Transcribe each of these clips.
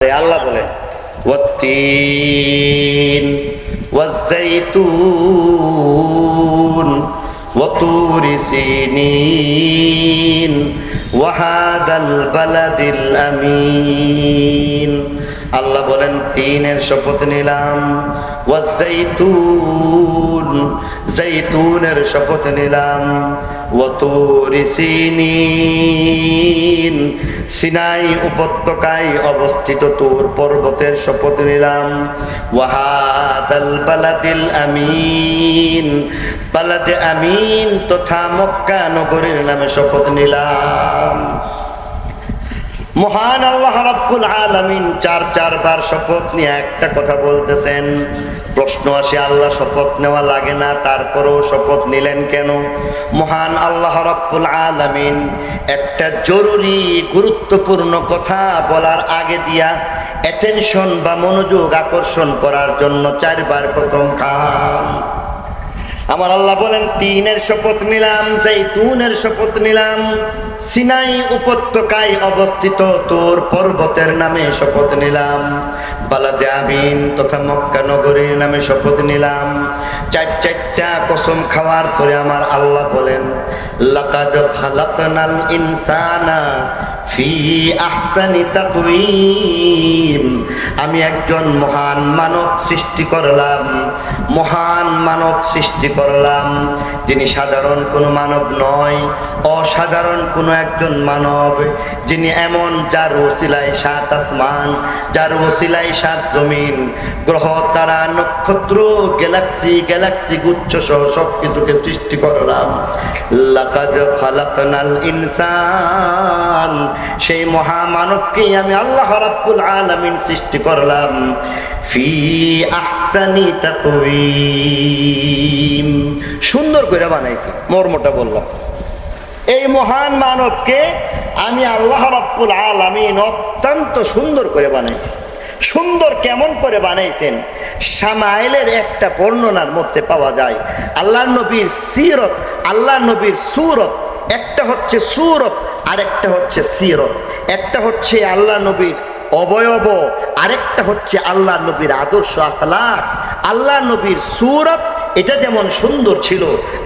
আল্লাহ বলেন ওয়াত্তিন ওয়াজ্জাইতুন ওয়াতুরি সিনিন ওয়াহাদাল বালাদিল আমিন। আল্লাহ বলেন তিনের শপথ নিলাম, ওয়াজ্জাইতুন জৈতুনের শপথ নিলাম, ওয়াতুরি সিনিন সিনাই উপত্যকায় অবস্থিত তুর পর্বতের শপথ নিলাম, ওয়াহাদাল বালাদিল আমিন বালাদে আমিন তথা মক্কা নগরীর নামে শপথ নিলাম। মহান আল্লাহ রাব্বুল আলামিন চারবার শপথ নিয়ে একটা কথা বলতেছেন। প্রশ্ন আসে, আল্লাহ শপথ নেওয়া লাগে না, তারপরেও শপথ নিলেন কেন? মহান আল্লাহ রাব্বুল আলামিন একটা জরুরি গুরুত্বপূর্ণ কথা বলার আগে দিয়া অ্যাটেনশন বা মনোযোগ আকর্ষণ করার জন্য চারবার কসম খান। আমার আল্লাহ বলেন তিনের শপথ নিলাম, জৈতুনের শপথ নিলাম, সিনাই উপত্যকায় অবস্থিত তোর পর্বতের নামে শপথ নিলাম, বালাদে আমিন তথা মক্কা নগরীর নামে শপথ নিলাম। চারটা কসম খাওয়ার পরে আমার আল্লাহ বলেন লাকাদ খালাকনাল ইনসানা ফি আহসানি তাকওয়িম, আমি একজন মহান মানব সৃষ্টি করলাম, মহান মানব সৃষ্টি করলাম, যিনি সাধারণ কোনো মানব নয়, অসাধারণ কোনো একজন মানব, যিনি এমন যার ওসিলায় সাত আসমান, যার ওসিলায় সাত জমিন, গ্রহ তারা নক্ষত্র গ্যালাক্সি গুচ্ছ সহ সব কিছুকে সৃষ্টি করলাম। লাকাদ খালাকনাল ইনসান, সেই মহামানবকেই আমি আল্লাহ রাব্বুল আলামিন সৃষ্টি করলাম ফি আহসানি তাকওয়িম, সুন্দর করে বানাইছি। মর্মটা বললাম, এই মহান মানবকে আমি আল্লাহ রাব্বুল আলামিন অত্যন্ত সুন্দর করে বানাইছি। সুন্দর কেমন করে বানাইছেন? শামাইলের একটা বর্ণনার মধ্যে পাওয়া যায়। আল্লাহ নবীর সিরত, আল্লাহ নবীর সুরত, একটা হচ্ছে সুরত আরেকটা হচ্ছে সিরত, একটা হচ্ছে আল্লাহ নবীর অবয়ব, আরেকটা হচ্ছে আল্লাহ নবীর আদর্শ আখলাক। আল্লাহ নবীর সুরত এটা যেমন সুন্দর ছিল,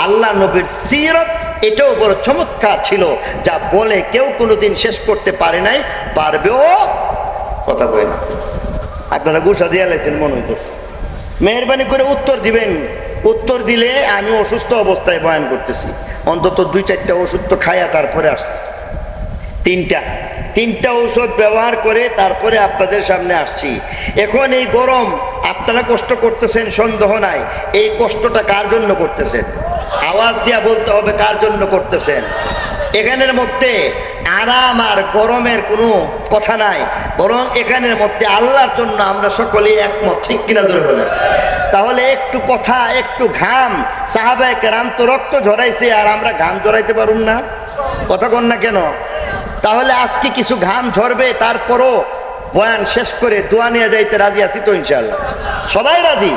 আল্লাহ নবীর সিরত এটাও বড় চমৎকার ছিল, যা বলে কেউ কোনোদিন শেষ করতে পারে নাই, পারবেও। কথা বলেন, আপনারা গুসা দিয়ে লাইছেন মনে হইতেছে। মেহরবানি করে উত্তর দিবেন, উত্তর দিলে আমি অসুস্থ অবস্থায় বয়ান করতেছি, অন্তত 2-4টা ওষুধ তো খায়া তারপরে আসছে, তিনটা ঔষধ ব্যবহার করে তারপরে আপনাদের সামনে আসছি। এখন এই গরম আপনারা কষ্ট করতেছেন সন্দেহ নাই, এই কষ্টটা কার জন্য করতেছেন? আওয়াজ দিয়া বলতে হবে কার জন্য করতেছেন। এখানের মধ্যে আরাম আর গরমের কোনো কথা নাই, বরং এখানের মধ্যে আল্লাহর জন্য আমরা সকলেই একমত, ঠিক কিনা ধরে বলেন? তাহলে একটু কথা, একটু ঘাম, সাহাবায়ে কেরাম তো রক্ত ঝরাইছে, আর আমরা ঘাম ঝরাইতে পারুম না? কথা কন না কেন? তাহলে আজকে কিছু ঘাম ঝরবে, তারপরও বয়ান শেষ করে দোয়া নিয়ে যাইতে রাজি আছি তো ইনশাআল্লাহ? সবাই রাজি?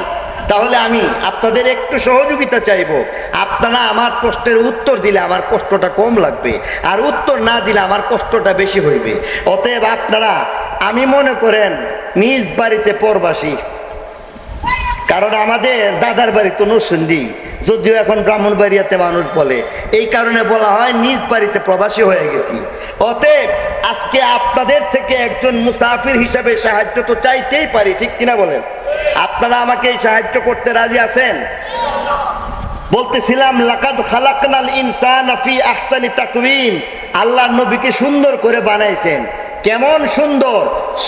তাহলে আমি আপনাদের একটু সহযোগিতা চাইবো। আপনারা আমার প্রশ্নের উত্তর দিলে আমার কষ্টটা কম লাগবে, আর উত্তর না দিলে আমার কষ্টটা বেশি হইবে। অতএব আপনারা, আমি মনে করেন নিজ বাড়িতে পরবাসী, কারণ আমাদের দাদার বাড়ি তো নরসিংদী, যদিও এখন ব্রাহ্মণবাড়িয়াতে মানুষ বলে, এই কারণে বলা হয় নিজ বাড়িতে প্রবাসী হয়ে গেছি। অতএব আজকে আপনাদের থেকে একজন মুসাফির হিসাবে সাহায্য তো চাইতেই পারি, ঠিক কিনা বলেন? আপনারা আমাকে এই সাহায্য করতে রাজি আছেন? বলতেছিলাম লাকাদ খালাকনাল ইনসানা ফি আহসানি তাকওয়িম, আল্লাহর নবীকে সুন্দর করে বানাইছেন। কেমন সুন্দর?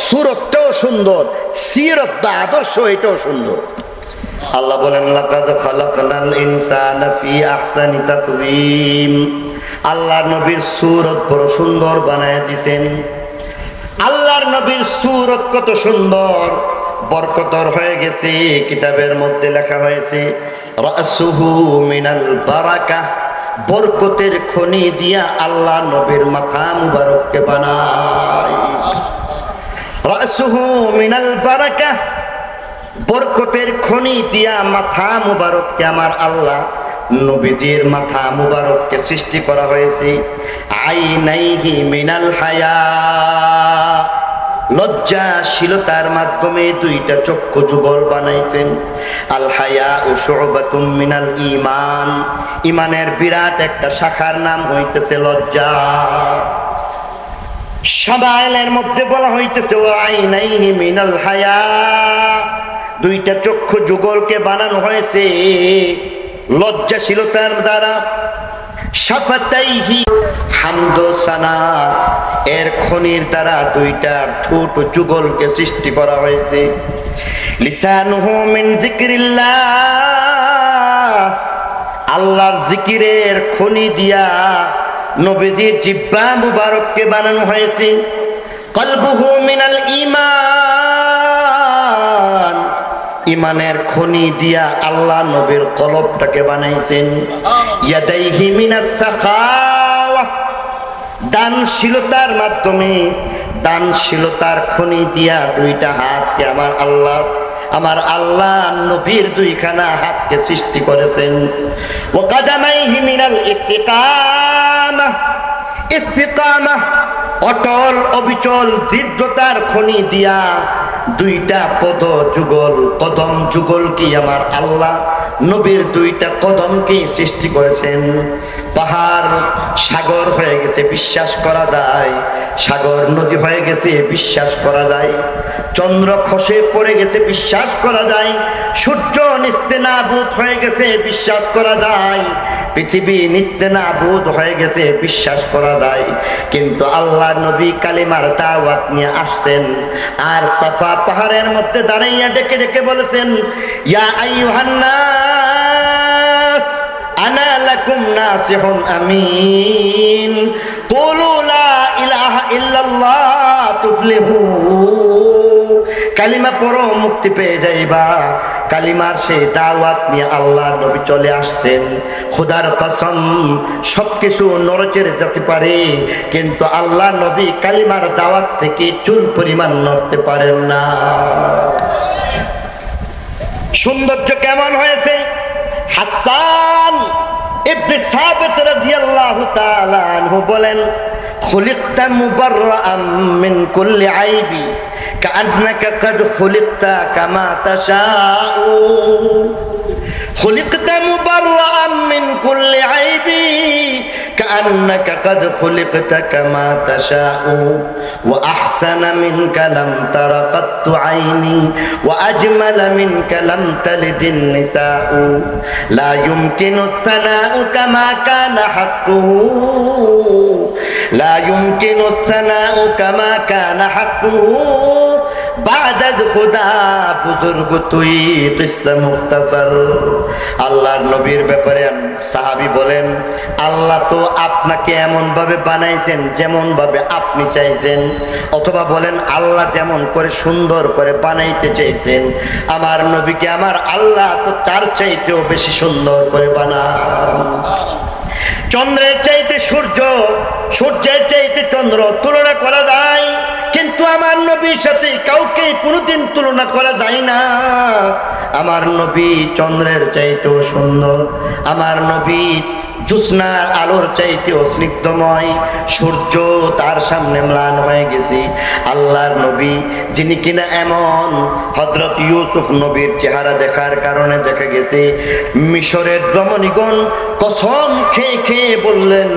সুরতটাও সুন্দর, সিরত বা আদর্শ এটাও সুন্দর। আল্লাহ বলেন লাকাদ খালাকনাল ইনসানা ফি আহসানি তাকওয়িম, আল্লাহর নবীর সুরত বড় সুন্দর বানায় দিয়েছেন। আল্লাহর নবীর সুরত কত সুন্দর, বরকতর হয়ে গেছে। কিতাবের মধ্যে লেখা হয়েছে রাসুহু মিনাল বারাকাহ, বরকতের খনি দিয়া আল্লাহ নবীর মাথা মুবারককে বানায়। রাসুহু মিনাল বারাকাহ, বরকতের খনি দিয়া মাথা মুবারককে আমার আল্লাহ নবীজির মাথা মুবারককে সৃষ্টি করা হয়েছে। আইনাইহি মিনাল হায়া, লজ্জাশীলতার মাধ্যমে দুইটা চক্ষু যুগল বানাইছেন। আল হায়াউ শুবাতুম মিনাল ঈমান, ঈমানের বিরাট একটা শাখার নাম হইতেছে লজ্জা। শামাইলের মধ্যে বলা হইতেছে ওয়া আইনাইহি মিনাল হায়া, দুইটা চক্ষু যুগলকে বানানো হয়েছে লজ্জাশীলতার দ্বারা। শাফাতাইহি হামদ সানা, এর খনির দ্বারা দুইটা ঠোঁট যুগলকে সৃষ্টি করা হয়েছে। লিসানুহু মিন যিকরিল্লাহ, আল্লাহর জিকিরের খনি দিয়া নবীজির জিহ্বা মুবারককে বানানো হয়েছে। কলবুহু মিনাল ঈমান, ঈমানের খনি দিয়া আল্লাহ নবীর কলবটাকে বানাইছেন। ইয়াদাইহি মিনাস সাখাওয়া, দানশীলতার মাধ্যমে দানশীলতার খনি দিয়া দুইটা হাতকে আমার আল্লাহ নবীর দুইখানা হাতকে সৃষ্টি করেছেন। ওয়া কাদামাইহি মিনাল ইস্তিকামা, ইস্তিকামা অটল অবিচল দৃঢ়তার খনি দিয়া দুইটা পদ যুগল কদম যুগল কি আমার আল্লাহ নবীর দুইটা কদমকে সৃষ্টি করেছেন। পাহাড় সাগর হয়ে গেছে বিশ্বাস করা যায়, সাগর নদী হয়ে গেছে বিশ্বাস করা যায়, চন্দ্র খসে পড়ে গেছে বিশ্বাস করা যায়, সূর্য নিস্তেনাবুদ হয়ে গেছে বিশ্বাস করা যায়, পৃথিবী নিস্তেনাবুদ হয়ে গেছে বিশ্বাস করা যায়। কিন্তু আল্লাহ নবী কালিমার দাওয়াত নিয়ে আসছেন, আর সাফা পাহাড়ের মধ্যে দাঁড়াইয়া ডেকে ডেকে বলেছেন, ইয়া আইয়ুহান নাস আনা লাকুম নাসিহুন আমিন কুলু লা ইলাহা ইল্লাল্লাহ তুফলিহু, কালিমা পড়ো মুক্তি পেয়ে যাইবা। কালিমার সেই দাওয়াত নিয়ে আল্লাহ নবী চলে আসছেন। খোদার কসম, সবকিছু নড়চড়ে যেতে পারে, কিন্তু আল্লাহ নবী কালিমার দাওয়াত থেকে চুল পরিমাণ নড়তে পারেন না। সৌন্দর্য কেমন হয়েছে! হাসান ইবনে সাবিত রাদিয়াল্লাহু তাআলা আনহু বলেন, খুলিকতা মুবাররাআম মিন কুল্লি আইবি কাআন্নাকা কাদ খুলিকতা কামা তাশাউ, খুলিকতা মুবাররাআম মিন কুল্লি আইবি কাআন্নাকা কাদ খুলিকতা কামা তাশাউ ওয়া আহসানা মিনকা লাম তারা কাত্তু আইনি ওয়া আজমালা মিনকা লাম তালিদিন নিসাউ লা ইউমকিনু সানাউ কামা কানা হাক্কুহু লা ইউমকিনু সানাউ কামা কানা হাক্কুহু বাদাজ খুদা বুজুর্গ তুই কিসসা মুখতাসার। আল্লাহর নবীর ব্যাপারে সাহাবী বলেন, আল্লাহ তো আপনাকে এমন ভাবে বানাইছেন যেমন ভাবে আপনি চাইছেন, অথবা বলেন আল্লাহ যেমন করে সুন্দর করে বানাইতে চাইছেন আমার নবীকে আমার আল্লাহ তো তার চাইতেও বেশি সুন্দর করে বানান। চন্দ্রের চাইতে সূর্য, সূর্যের চাইতে চন্দ্র তুলনা করা যায়, কিন্তু আমার নবীর সাথে কাউকে কোনোদিন তুলনা করা যায় না। আমার নবী চন্দ্রের চাইতেও সুন্দর, আমার নবী জ্যোৎস্নার আলোর চাইতেও স্নিগ্ধময়, সূর্য তার সামনে ম্লান হয়ে গেছে। আল্লাহর নবী যিনি কিনা এমন, হযরত ইউসুফ নবীর চেহারা দেখার কারণে দেখা গেছে মিশরের রমণীগণ কসম খেয়ে খেয়ে বললেন,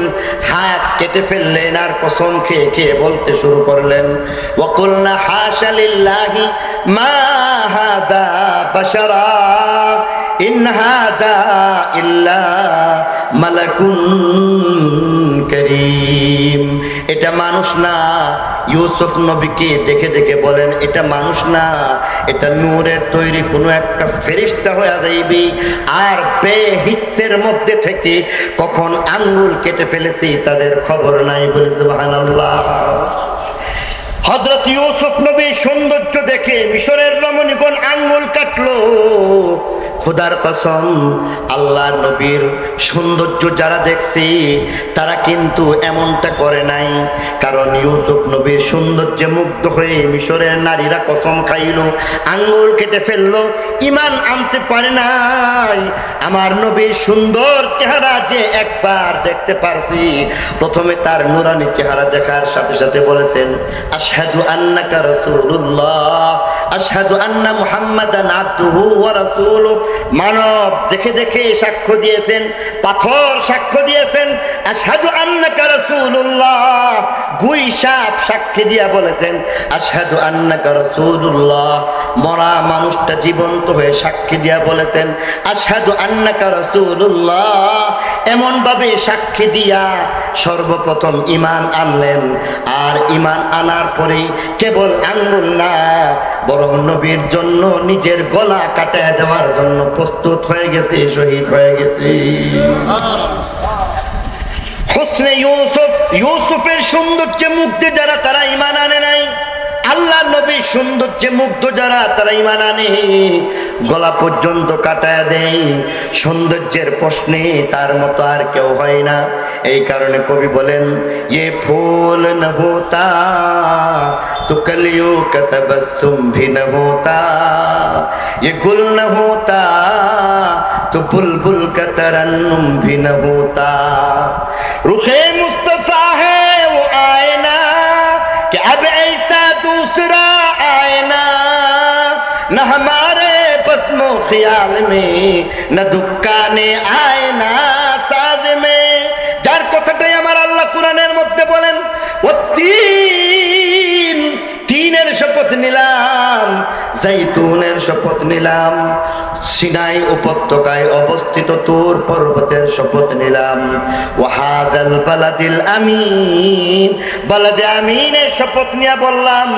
হাত কেটে ফেললেন আর কসম খেয়ে খেয়ে বলতে শুরু করলেন, ওয়াকুলনা হাশা লিল্লাহি মা হাদা বাশারা ইন হাদা ইল্লা মালাকুন কারীম। এটা মানুষ না। ইউসুফ নবীকে দেখে দেখে বলেন, এটা মানুষ না, এটা নূরের তৈরি কোনো একটা ফেরেশতা হয়ে যাইবে। আর বেহিসের মধ্যে থেকে কখন আঙ্গুল কেটে ফেলেছি তাদের খবর নাই। বলে সুবহানাল্লাহ। হযরত ইউসুফ নবীর সৌন্দর্য দেখে মিশরের রমণীগণ আঙ্গুল কাটলো, খোদার কসম, আল্লাহ নবীর সৌন্দর্য যারা দেখছি তারা কিন্তু এমনটা করে নাই। কারণ ইউসুফ নবীর সৌন্দর্যে মুগ্ধ হয়ে মিশরের নারীরা কসম খাইল, আঙ্গুল কেটে ফেললো, ঈমান আনতে পারে নাই। আমার নবীর সুন্দর চেহারা যে একবার দেখতে পারছি, প্রথমে তার নুরানি চেহারা দেখার সাথে সাথে বলেছেন, আশহাদু আন্নাকা রাসূলুল্লাহ, আশহাদু আন্না মুহাম্মাদান আবদুহু ওয়া রাসূলুহু। মানব দেখে দেখে সাক্ষ্য দিয়েছেন, পাথর সাক্ষ্য দিয়েছেন, আশহাদু আন্নাকা রাসূলুল্লাহ। গুই সাপ সাক্ষী দিয়া বলেছেন, আশহাদু আন্নাকা রাসূলুল্লাহ। মরা মানুষটা জীবন্ত হয়ে সাক্ষী দিয়া বলেছেন, আশহাদু আন্নাকা রাসূলুল্লাহ। এমন ভাবে সাক্ষী দিয়া সর্বপ্রথম ঈমান আনলেন। আর ঈমান আনার পরে কেবল আঙ্গুল না, বরং নবীর জন্য নিজের গলা কাটায় দেওয়ার জন্য প্রস্তুত হয়ে গেছে, শহীদ হয়ে গেছে। হুসনে ইউসুফ, ইউসুফের সৌন্দর্যে মুগ্ধ যারা তারা ঈমান আনে নাই। আল্লাহ নবীর সৌন্দর্যে মুগ্ধ যারা তারা ঈমান আনে, গলা পর্যন্ত কাটায় দেয়। সৌন্দর্যের প্রশ্নে তার মতো আর কেউ হয় না। এই কারণে কবি বলেন, ये फूल न होता तो कलियों का तबस्सुम भी न होता, ये गुल न होता तो बुलबुल का तरन्नुम भी न होता। रुखे मुस्तफा है वो आईना कि अब ऐसा दूसरा आईना, न हमारे बस्मो ख्याल में न दुक्काने आईना साज में। যার কথাটাই আমার আল্লাহ কোরআনের মধ্যে বলেন, তিনের শপথ নিলাম, জাইতুনের শপথ নিলাম, সিনাই উপত্যকায় অবস্থিত তুর পর্বতের শপথ নিলাম, ওয়াহাদাল বালাদিল আমিন, বালাদে আমিনের শপথ নিয়ে বললাম,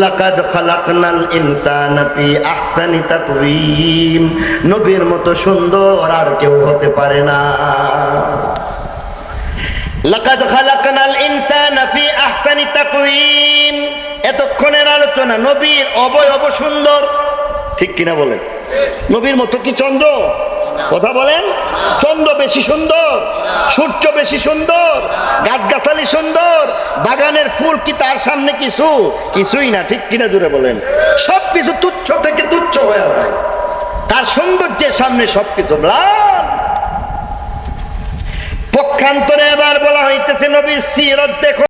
লাকাদ খালাকনাল ইনসানা ফি আহসানি তাকওয়িম। নবীর মতো সুন্দর আর কেউ হতে পারে না। লাকাদ খালাকনাল ইনসানা ফি আহসানি তাকওয়িম। এতক্ষণের আলোচনা নবীর অবয়ব সুন্দর, ঠিক কিনা বলেন? নবীর মতো কি চন্দ্র? কথা বলেন। চন্দ্র বেশি সুন্দর? সূর্য বেশি সুন্দর? গাছগাছালি সুন্দর? বাগানের ফুল কি তার সামনে কিছু? কিছুই না, ঠিক কিনা জুড়ে বলেন? সবকিছু তুচ্ছ থেকে তুচ্ছ হয়ে যায় তার সৌন্দর্যের সামনে, সবকিছু ম্লান। পক্ষান্তরে এবার বলা হইতেছে নবীর সিরত দেখো।